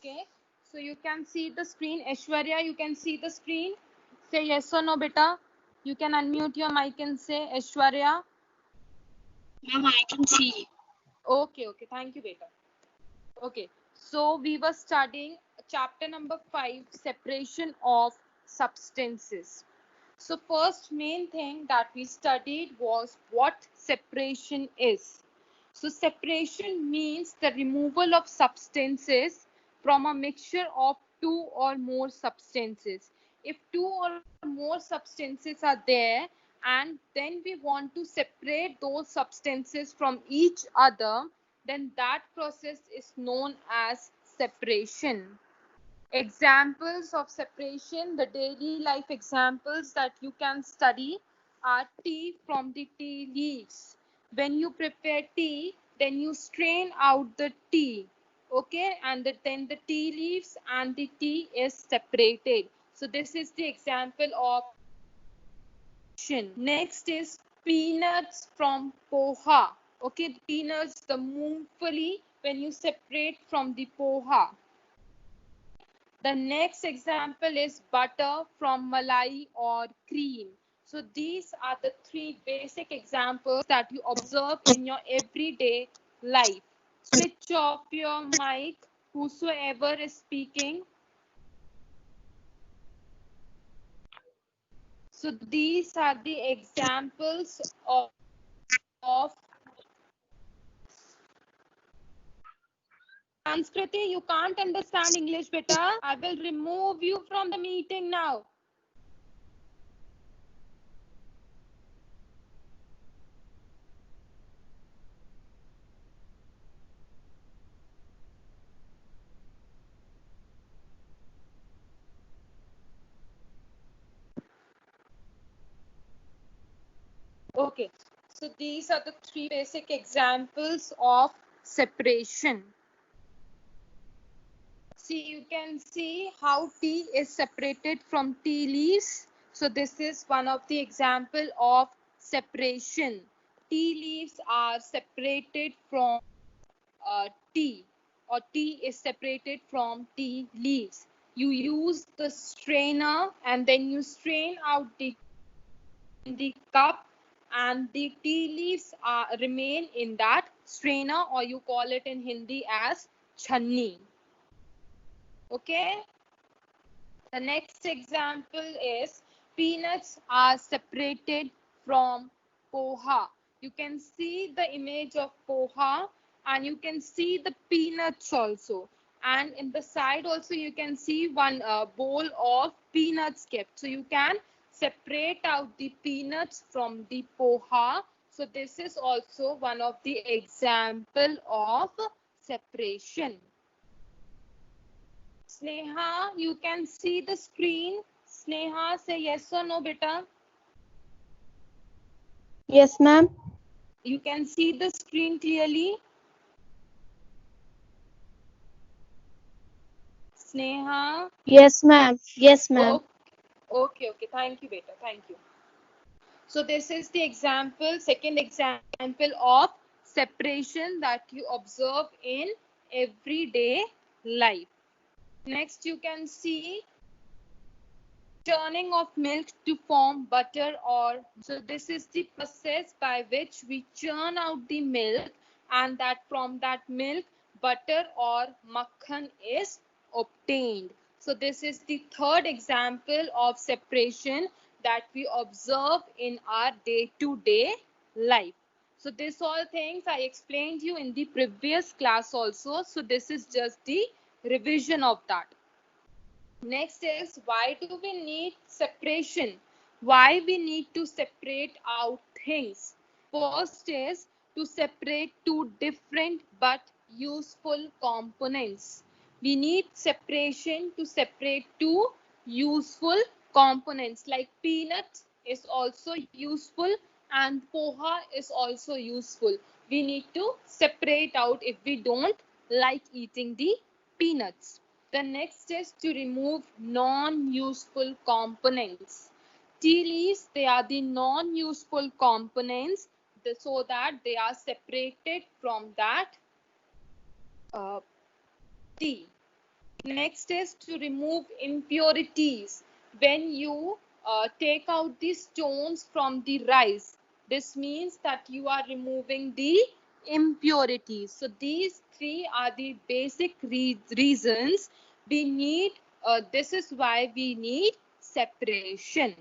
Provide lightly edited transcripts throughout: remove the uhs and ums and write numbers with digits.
Okay. So you can see the screen. Aishwarya, you can see the screen. Say yes or no, beta. You can unmute your mic and say Aishwarya. Ma'am, I can see. Okay, okay. Thank you, beta. Okay. So we were studying chapter number 5, separation of substances. So first main thing that we studied was what separation is. So separation means the removal of substances from a mixture of two or more substances. If two or more substances are there and then we want to separate those substances from each other, then that process is known as separation. Examples of separation, the daily life examples that you can study are tea from the tea leaves. When you prepare tea, then you strain out the tea, okay, and then the tea leaves and the tea is separated. So this is the example of separation. Next is peanuts from poha. Okay, the peanuts, the moongfali, when you separate from the poha. Okay, the next example is butter from malai or cream. So these are the three basic examples that you observe in your everyday life. Switch off your mic, whosoever is speaking. So these are the examples of Sanskriti, you can't understand English, beta. I will remove you from the meeting now. Okay, so these are the three basic examples of separation. See, you can see how tea is separated from tea leaves. So this is one of the example of separation. Tea leaves are separated from tea, or tea is separated from tea leaves. You use the strainer and then you strain out the in the cup, and the tea leaves remain in that strainer, or you call it in Hindi as channi. Okay. The next example is peanuts are separated from poha. You can see the image of poha and you can see the peanuts also. And in the side also you can see one bowl of peanuts kept. So you can separate out the peanuts from the poha. So this is also one of the example of separation. Sneha, you can see the screen. Sneha, say yes or no, beta. Yes, ma'am. You can see the screen clearly. Sneha. Yes, ma'am. Yes, ma'am. Okay, okay. Thank you, beta. Thank you. So this is the example, second example of separation that you observe in everyday life. Next, you can see churning of milk to form butter, or so this is the process by which we churn out the milk, and that from that milk butter or makhan is obtained. So this is the third example of separation that we observe in our day-to-day life. So this all things I explained you in the previous class also, so this is just the revision of that. Next is, why do we need separation? Why we need to separate out things? First is to separate two different but useful components. We need separation to separate two useful components, like peanut is also useful and poha is also useful. We need to separate out if we don't like eating the peanuts. The next is to remove non-useful components. Tea leaves, they are the non-useful components, so that they are separated from that tea. Next is to remove impurities. When you take out the stones from the rice, this means that you are removing the impurities. So these three are the basic reasons we need. This is why we need separation.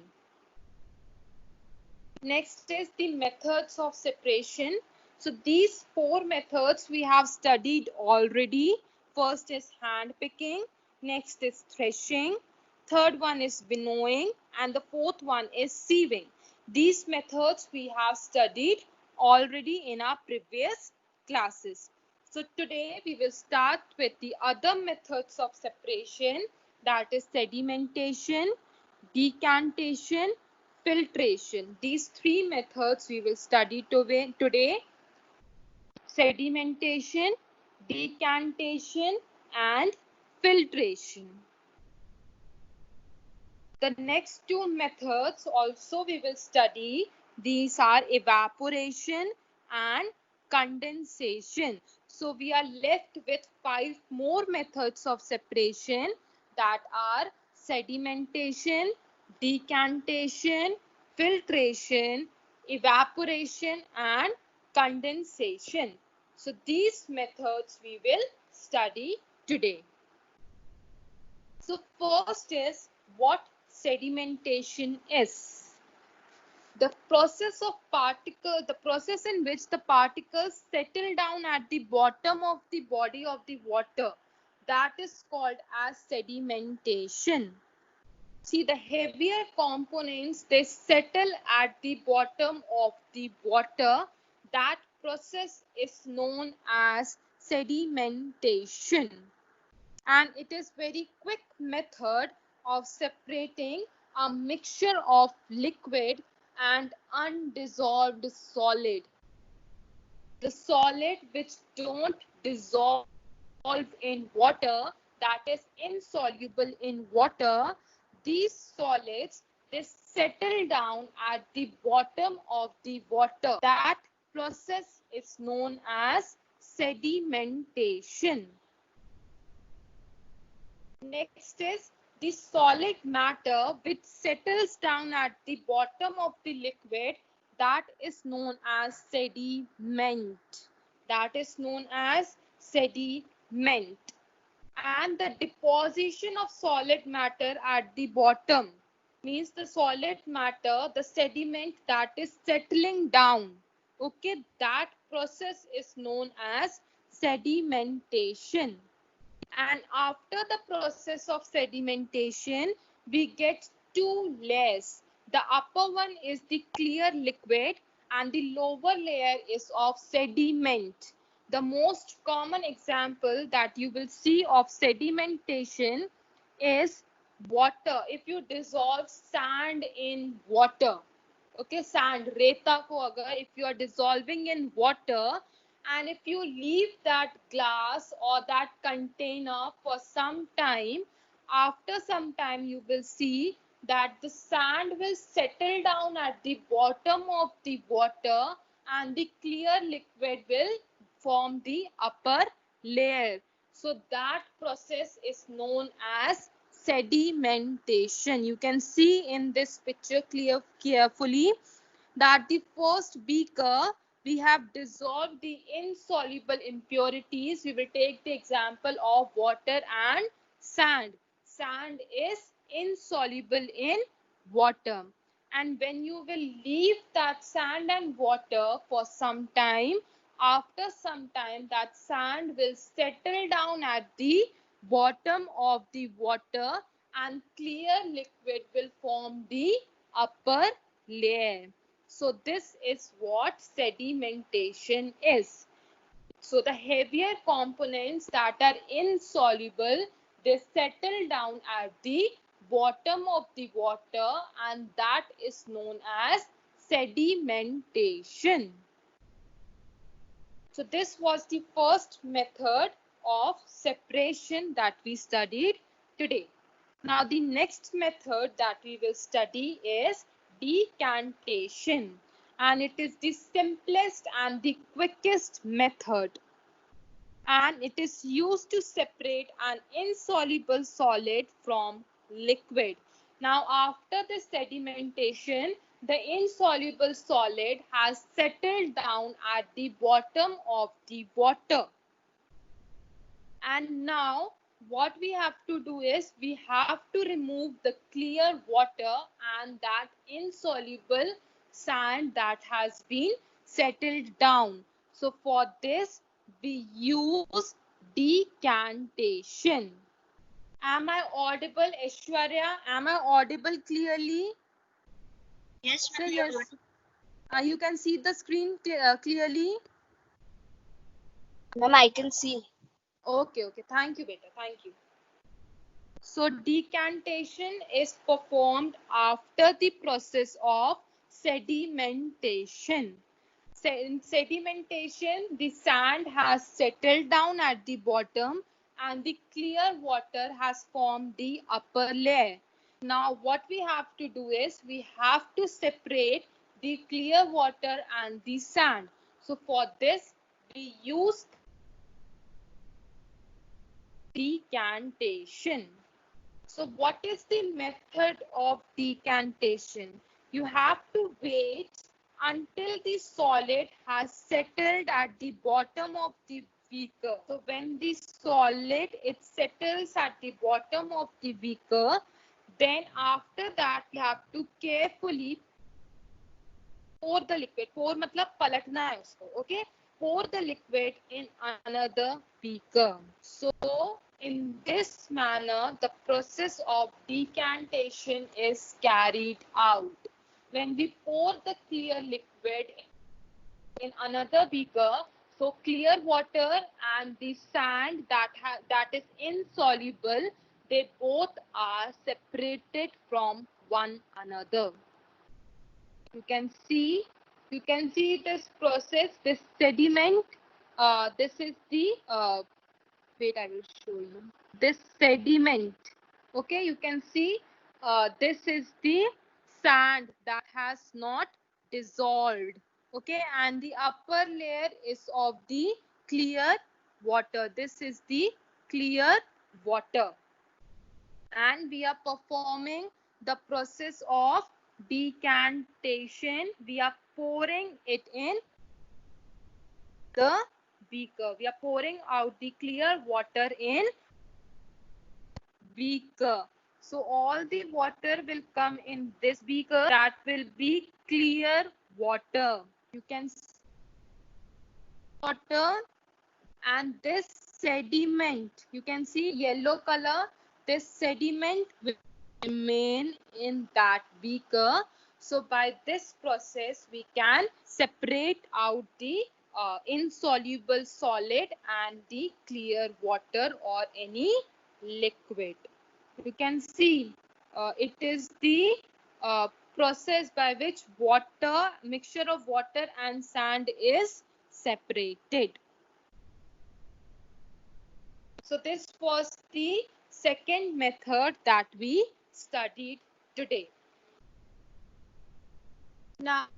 Next is the methods of separation. So these four methods we have studied already. First is hand picking, next is threshing, third one is winnowing, and the fourth one is sieving. These methods we have studied already in our previous classes. So today we will start with the other methods of separation, that is sedimentation, decantation, filtration. These three methods we will study today: sedimentation, decantation, and filtration. The next two methods also we will study. These are evaporation and condensation. So we are left with 5 more methods of separation, that are sedimentation, decantation, filtration, evaporation, and condensation. So these methods we will study today. So first is what sedimentation is. The process in which the particles settle down at the bottom of the body of the water, that is called as sedimentation. See, the heavier components, they settle at the bottom of the water. That process is known as sedimentation. And it is very quick method of separating a mixture of liquid and undissolved solid. The solid which don't dissolve in water, that is insoluble in water, these solids, they settle down at the bottom of the water. That process is known as sedimentation. Next is the solid matter which settles down at the bottom of the liquid, that is known as sediment. That is known as sediment. And the deposition of solid matter at the bottom means the solid matter, the sediment that is settling down. Okay, that process is known as sedimentation. And after the process of sedimentation, we get two layers. The upper one is the clear liquid and the lower layer is of sediment. The most common example that you will see of sedimentation is water. If you dissolve sand in water, okay, sand, reta ko agar if you are dissolving in water, and if you leave that glass or that container for some time, after some time you will see that the sand will settle down at the bottom of the water and the clear liquid will form the upper layer. So that process is known as sedimentation. You can see in this picture carefully that the first beaker, we have dissolved the insoluble impurities. We will take the example of water and sand. Sand is insoluble in water. And when you will leave that sand and water for some time, after some time that sand will settle down at the bottom of the water and clear liquid will form the upper layer. So this is what sedimentation is. So the heavier components that are insoluble, they settle down at the bottom of the water and that is known as sedimentation. So this was the first method of separation that we studied today. Now the next method that we will study is decantation, and it is the simplest and the quickest method. and it is used to separate an insoluble solid from liquid. Now, after the sedimentation, the insoluble solid has settled down at the bottom of the water. And now what we have to do is we have to remove the clear water and that insoluble sand that has been settled down. So for this we use decantation. Am I audible, Aishwarya? Am I audible clearly? Yes, So ma'am. yes, you can see the screen clearly. Ma'am, I can see. Okay, thank you, beta, thank you. So decantation is performed after the process of sedimentation. In sedimentation, the sand has settled down at the bottom and the clear water has formed the upper layer. Now what we have to do is we have to separate the clear water and the sand. So for this we use decantation. So what is the method of decantation? You have to wait until the solid has settled at the bottom of the beaker. So when the solid it settles at the bottom of the beaker, then after that you have to carefully pour the liquid. Pour मतलब पलटना है उसको, okay? Pour the liquid in another beaker. So in this manner, the process of decantation is carried out. When we pour the clear liquid in another beaker, so clear water and the sand that is insoluble, they both are separated from one another. You can see this process, this sediment. This is the wait, I will show you this sediment. Okay, you can see this is the sand that has not dissolved. Okay, and the upper layer is of the clear water. This is the clear water, and we are performing the process of decantation. We are pouring it in the beaker. We are pouring out the clear water in beaker. So all the water will come in this beaker. That will be clear water. You can see water, and this sediment, you can see yellow color, this sediment will remain in that beaker. So by this process we can separate out the insoluble solid and the clear water or any liquid. You can see it is the process by which mixture of water and sand is separated. So this was the second method that we studied today. Now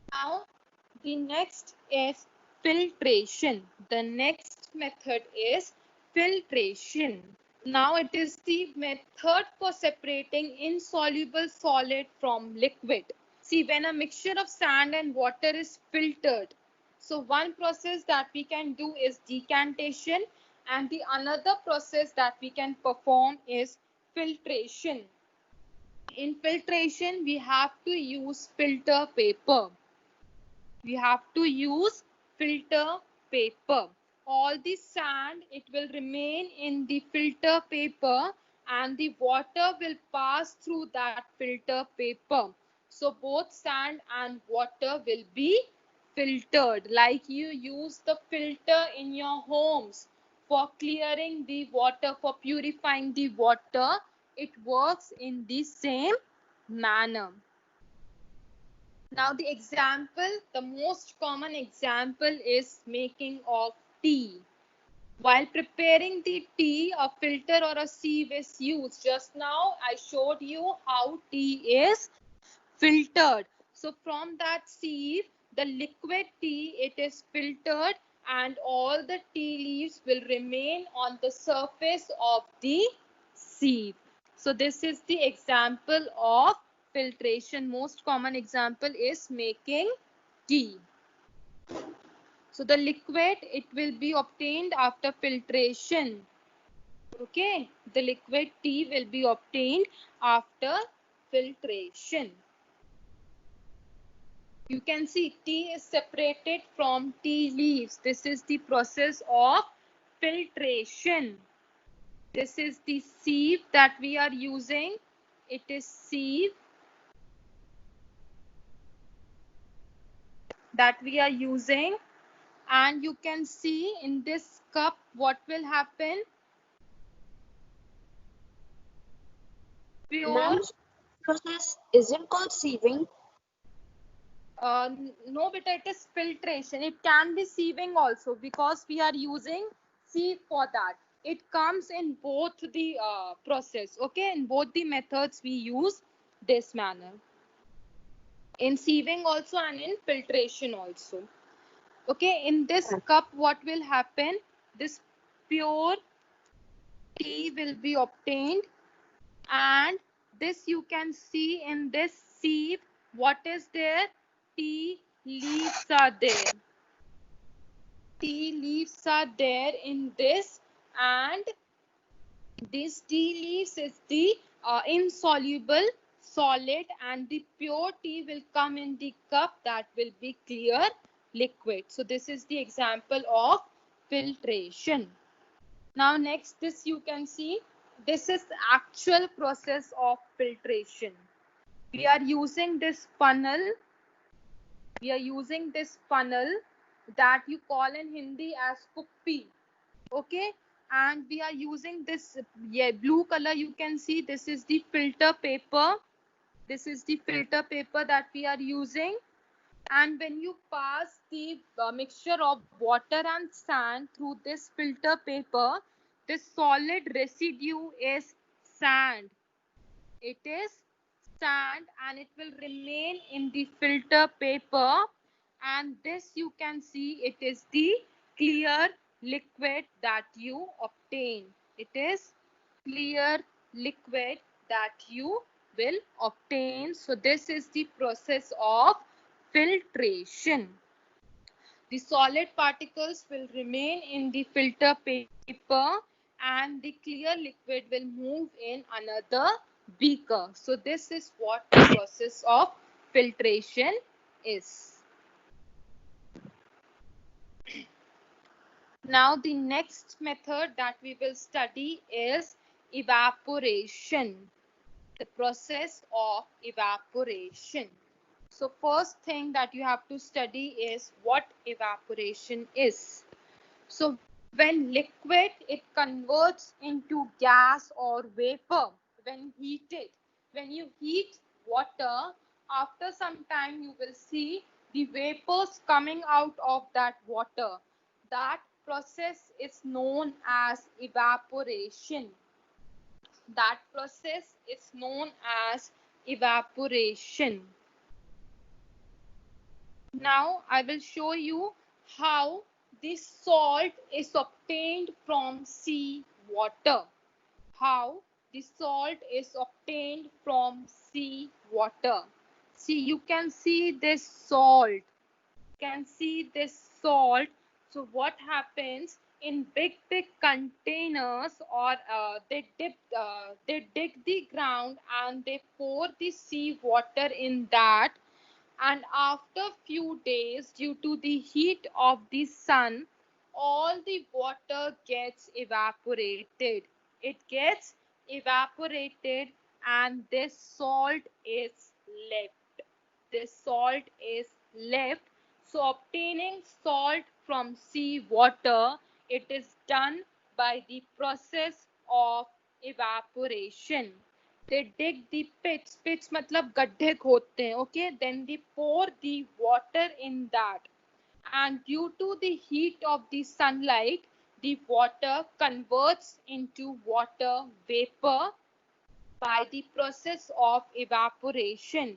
the next is filtration. The next method is filtration. Now it is the method for separating insoluble solid from liquid. See, when a mixture of sand and water is filtered, so one process that we can do is decantation, and the another process that we can perform is filtration. In filtration, we have to use filter paper. We have to use filter paper. All the sand, it will remain in the filter paper and the water will pass through that filter paper. So both sand and water will be filtered, like you use the filter in your homes for clearing the water, for purifying the water. It works in the same manner. Now the example, the most common example is making of tea. While preparing the tea, a filter or a sieve is used. Just now I showed you how tea is filtered. So from that sieve, the liquid tea, it is filtered and all the tea leaves will remain on the surface of the sieve. So this is the example of filtration. Most common example is making tea. So the liquid, it will be obtained after filtration. Okay, the liquid tea will be obtained after filtration. You can see tea is separated from tea leaves. This is the process of filtration. This is the sieve that we are using. It is sieve that we are using, and you can see in this cup what will happen. Pure. Ma'am, process isn't called sieving. No, beta, it is filtration. It can be sieving also because we are using sieve for that. It comes in both the process. Okay, in both the methods we use this manner. In sieving also and in filtration also. Okay, in this cup what will happen? This pure tea will be obtained, and this you can see in this sieve what is there? Tea leaves are there. Tea leaves are there in this, and this tea leaves is the insoluble solid, and the pure tea will come in the cup that will be clear liquid. So this is the example of filtration. Now next, this you can see, this is the actual process of filtration. We are using this funnel. We are using this funnel that you call in Hindi as kuppi. Okay, and we are using this blue color. You can see this is the filter paper. This is the filter paper that we are using. And when you pass the mixture of water and sand through this filter paper, this solid residue is sand. It is sand, and it will remain in the filter paper, and this you can see it is the clear liquid that you obtain. It is clear liquid that you will obtain. So this is the process of filtration. The solid particles will remain in the filter paper, and the clear liquid will move in another beaker. So this is what the process of filtration is. Now the next method that we will study is evaporation. The process of evaporation. So first thing that you have to study is what evaporation is. So when liquid, it converts into gas or vapor when heated. When you heat water, after some time you will see the vapors coming out of that water. That process is known as evaporation. That process is known as evaporation. Now I will show you how this salt is obtained from sea water. How the salt is obtained from sea water. See, you can see this salt. Can see this salt. So what happens in big containers, or they dig the ground and they pour the sea water in that, and after few days, due to the heat of the sun, all the water gets evaporated. It gets evaporated, and this salt is left. This salt is left. So obtaining salt from sea water, it is done by the process of evaporation. They dig the pits. Pits मतलब गड्ढे खोदते हैं. Okay, then they pour the water in that, and due to the heat of the sunlight, the water converts into water vapor by the process of evaporation,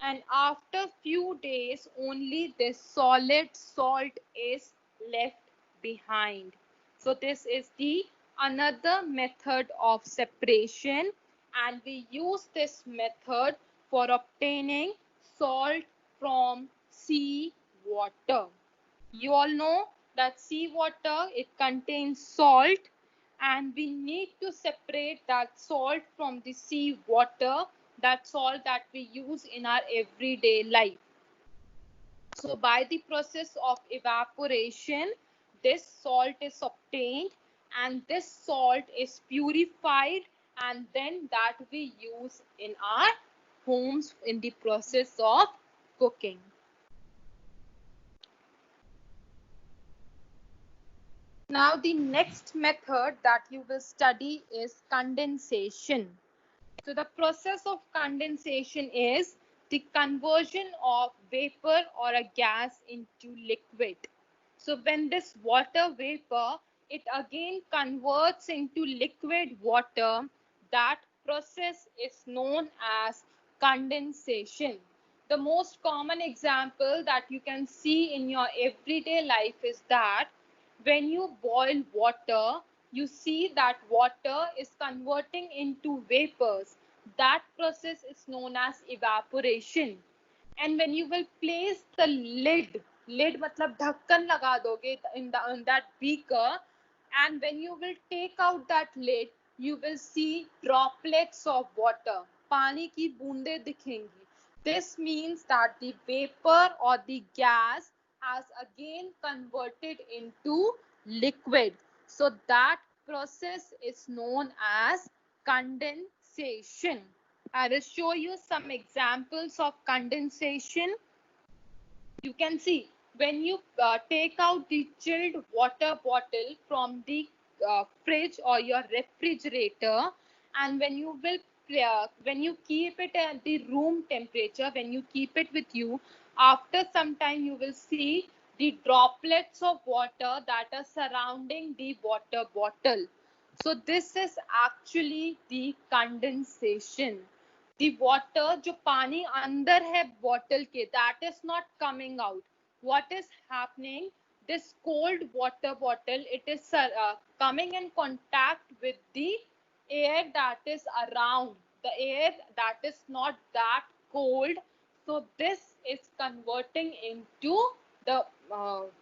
and after few days only this solid salt is left behind. So this is the another method of separation, and we use this method for obtaining salt from sea water. You all know that sea water, it contains salt, and we need to separate that salt from the sea water, that salt that we use in our everyday life. So by the process of evaporation, this salt is obtained, and this salt is purified, and then that we use in our homes in the process of cooking. Now the next method that you will study is condensation. So the process of condensation is the conversion of vapor or a gas into liquid. So when this water vapor, it again converts into liquid water, that process is known as condensation. The most common example that you can see in your everyday life is that when you boil water, you see that water is converting into vapors. That process is known as evaporation. And when you will place the lid matlab dhakkan laga doge in that beaker, and when you will take out that lid, you will see droplets of water. पानी की बूंदें दिखेंगी. This means that the vapor or the gas has again converted into liquid. So that process is known as condensation. I will show you some examples of condensation. You can see when you take out the chilled water bottle from the fridge or your refrigerator, and when you keep it at the room temperature, when you keep it with you, after some time you will see the droplets of water that are surrounding the water bottle. So this is actually the condensation. The water जो पानी अंदर है bottle के, that is not coming out. What is happening? This cold water bottle, it is coming in contact with the air that is around, the air that is not that cold. So this is converting into the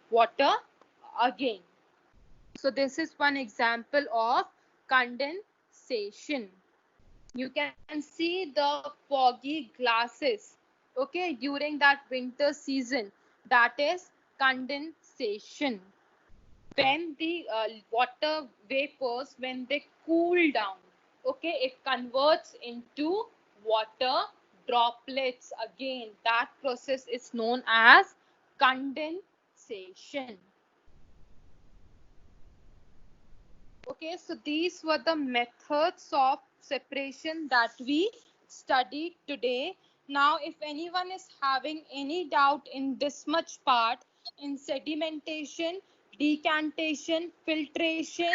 water again. So this is one example of condensation. You can see the foggy glasses, okay, during that winter season. That is condensation. When the water vapors, when they cool down, okay, it converts into water droplets again. That process is known as condensation. Okay, so these were the methods of separation that we studied today. Now, if anyone is having any doubt in this much part, in sedimentation, decantation, filtration,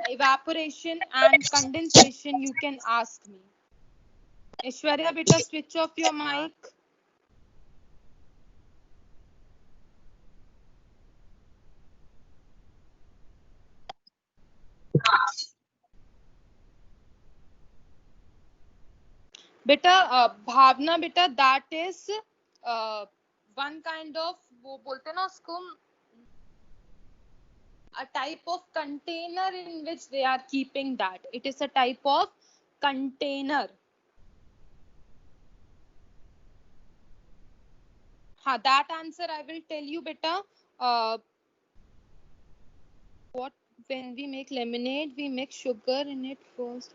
evaporation, and condensation, you can ask me. Aishwarya, beta, switch off your mic. बेटा भावना बेटा, that is one kind of, वो बोलते ना उसको, a type of container in which they are keeping that. It is a type of container. That answer I will tell you beta. What, when we make lemonade, we mix sugar in it first.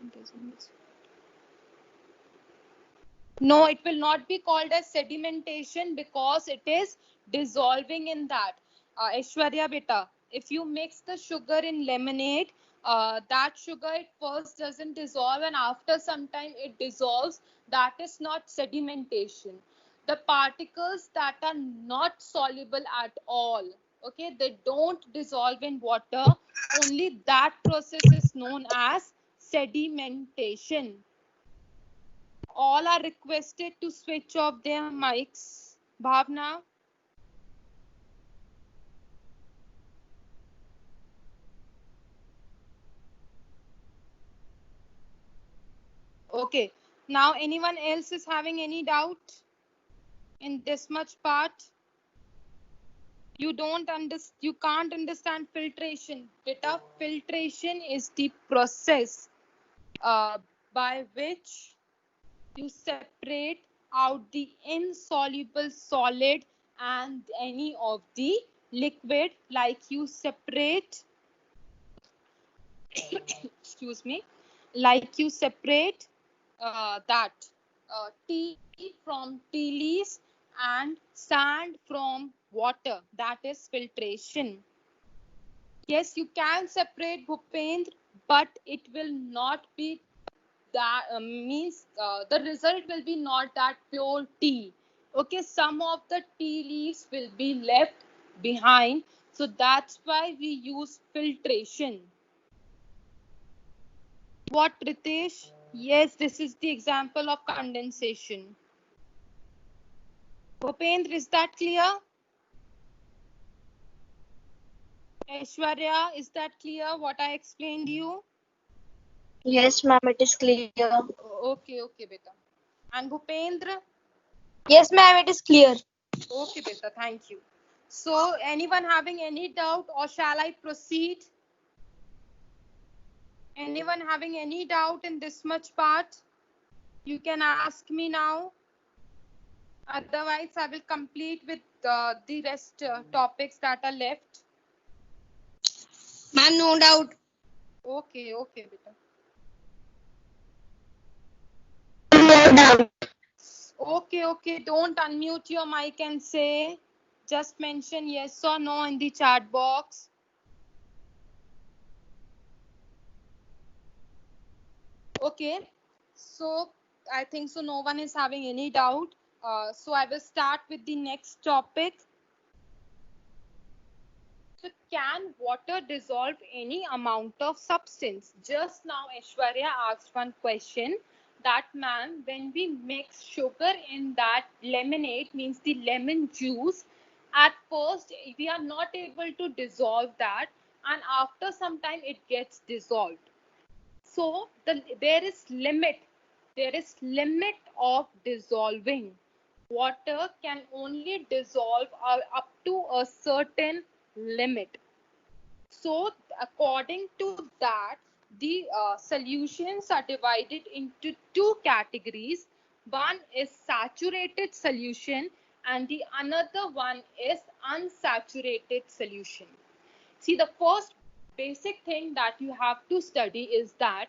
No, it will not be called as sedimentation because it is dissolving in that. Aishwarya beta, if you mix the sugar in lemonade, that sugar it first doesn't dissolve and after some time it dissolves. That is not sedimentation. The particles that are not soluble at all, okay, they don't dissolve in water, only that process is known as sedimentation. All are requested to switch off their mics. Bhavna. Okay. Now, anyone else is having any doubt in this much part? You can't understand filtration. Beta, filtration is the process by which you separate out the insoluble solid and any of the liquid, like you separate excuse me, like you separate that tea from tea leaves and sand from water. That is filtration. Yes, you can separate, Bhupendra, but it will not be that the result will be not that pure tea. Okay, some of the tea leaves will be left behind, so that's why we use filtration. What, Ritesh? Yes, this is the example of condensation. Bhupendra, is that clear? Aishwarya, is that clear what I explained you? Yes, ma'am, it is clear. Okay, beta. And Bhupendra? Yes, ma'am, it is clear. Okay, beta, thank you. So, anyone having any doubt, or shall I proceed? Anyone having any doubt in this much part? You can ask me now. Otherwise, I will complete with the rest topics that are left. Ma'am, no doubt. Okay, beta. No doubt. Okay. Don't unmute your mic and say. Just mention yes or no in the chat box. Okay. So I think so no one is having any doubt. So I will start with the next topic. So can water dissolve any amount of substance? Just now Aishwarya asked one question that, ma'am, when we mix sugar in that lemonade, means the lemon juice, at first we are not able to dissolve that, and after some time it gets dissolved. So there is limit of dissolving. Water can only dissolve up to a certain limit. So according to that, the solutions are divided into two categories. One is saturated solution and the another one is unsaturated solution. See, the first basic thing that you have to study is that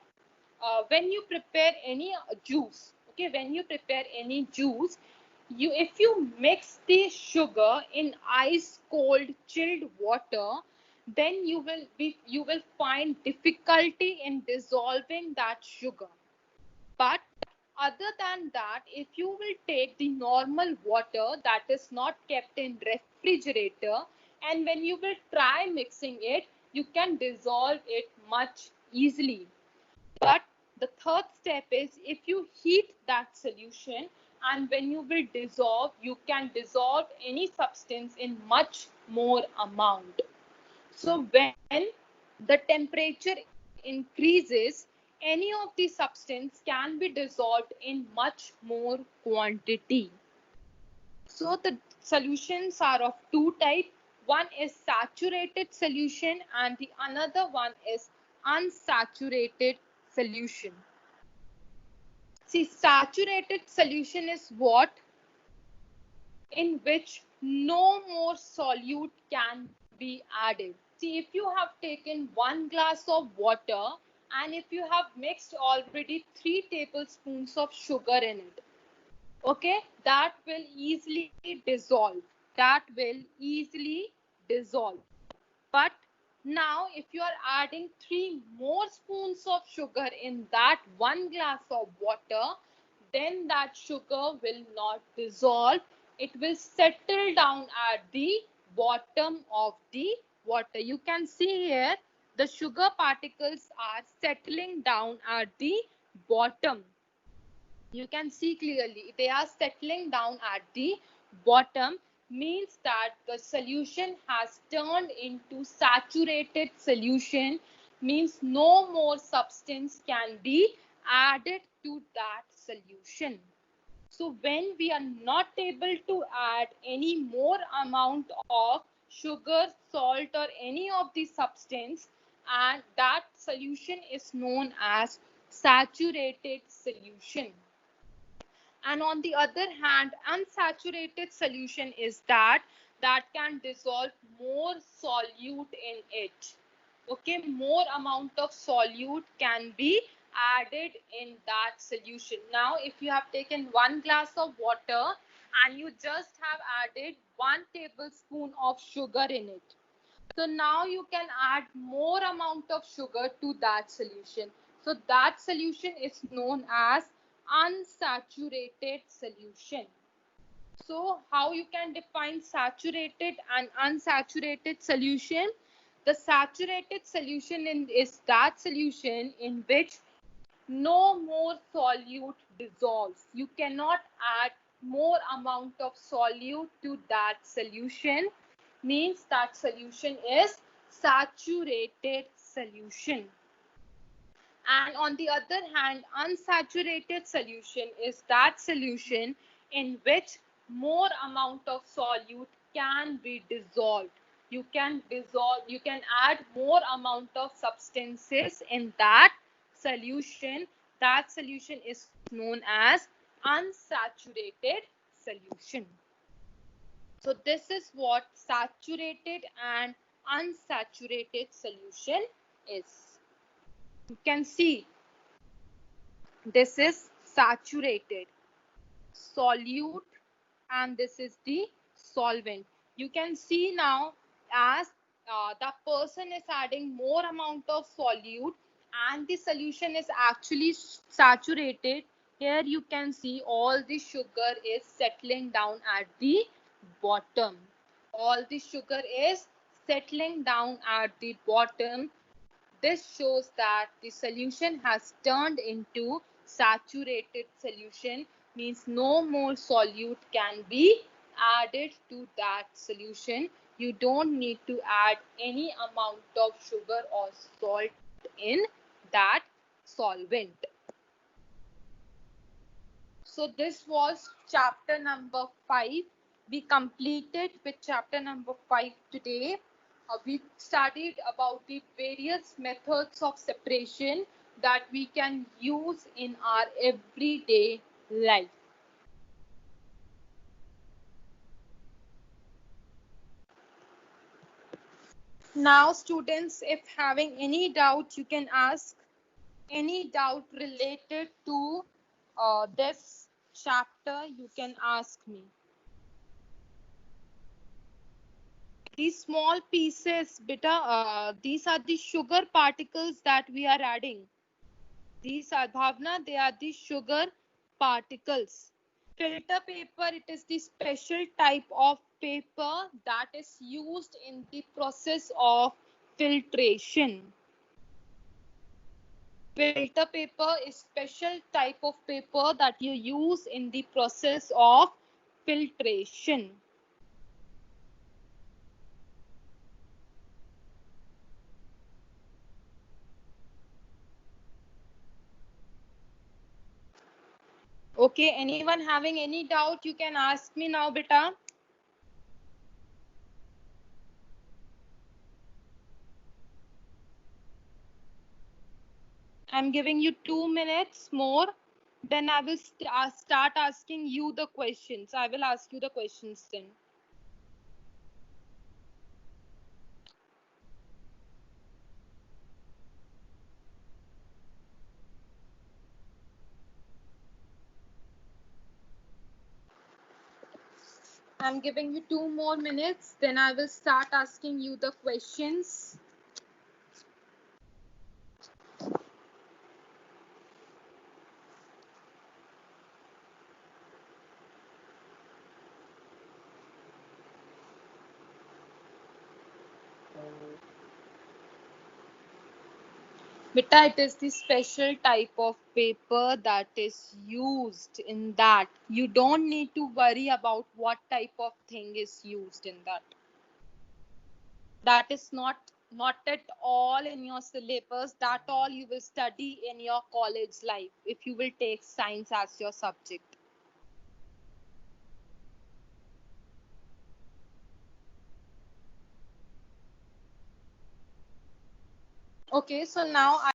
when you prepare any juice, okay, when you prepare any juice, if you mix the sugar in ice cold chilled water, then you will find difficulty in dissolving that sugar. But other than that, if you will take the normal water that is not kept in refrigerator, and when you will try mixing it, you can dissolve it much easily. But the third step is, if you heat that solution and when you will dissolve, you can dissolve any substance in much more amount. So when the temperature increases, any of the substance can be dissolved in much more quantity. So the solutions are of two types. One is saturated solution and the another one is unsaturated solution. See, saturated solution is what? In which no more solute can be added. See, if you have taken 1 glass of water and if you have mixed already 3 tablespoons of sugar in it, okay, that will easily dissolve. But now if you are adding 3 more spoons of sugar in that 1 glass of water, then that sugar will not dissolve. It will settle down at the bottom of the water. You can see here the sugar particles are settling down at the bottom. You can see clearly they are settling down at the bottom, means that the solution has turned into saturated solution, means no more substance can be added to that solution. So when we are not able to add any more amount of sugar, salt or any of the substance, and that solution is known as saturated solution. And on the other hand, unsaturated solution is that can dissolve more solute in it. Okay, more amount of solute can be added in that solution. Now if you have taken 1 glass of water and you just have added 1 tablespoon of sugar in it, so now you can add more amount of sugar to that solution. So that solution is known as unsaturated solution. So how you can define saturated and unsaturated solution? The saturated solution is that solution in which no more solute dissolves. You cannot add more amount of solute to that solution, means that solution is saturated solution. And on the other hand, unsaturated solution is that solution in which more amount of solute can be dissolved. You can add more amount of substances in that solution. That solution is known as unsaturated solution. So this is what saturated and unsaturated solution is. You can see this is saturated solute and this is the solvent. You can see now as the person is adding more amount of solute and the solution is actually saturated. Here you can see all the sugar is settling down at the bottom. All the sugar is settling down at the bottom. This shows that the solution has turned into saturated solution, means no more solute can be added to that solution. You don't need to add any amount of sugar or salt in that solvent. So this was chapter number 5. We completed with chapter number 5 today. We studied about the various methods of separation that we can use in our everyday life. Now students, if having any doubt, you can ask any doubt related to this chapter, you can ask me. These small pieces, beta, these are the sugar particles that we are adding. These are, Bhavna, they are the sugar particles. Filter paper, it is the special type of paper that is used in the process of filtration. Filter paper is special type of paper that you use in the process of filtration. Okay, anyone having any doubt, you can ask me now, beta. I'm giving you 2 minutes more. Then I will start asking you the questions. I will ask you the questions then. I'm giving you 2 more minutes. Then I will start asking you the questions. Beta, it is the special type of paper that is used in that. You don't need to worry about what type of thing is used in that. That is not not at all in your syllabus. That all you will study in your college life if you will take science as your subject. Okay, so now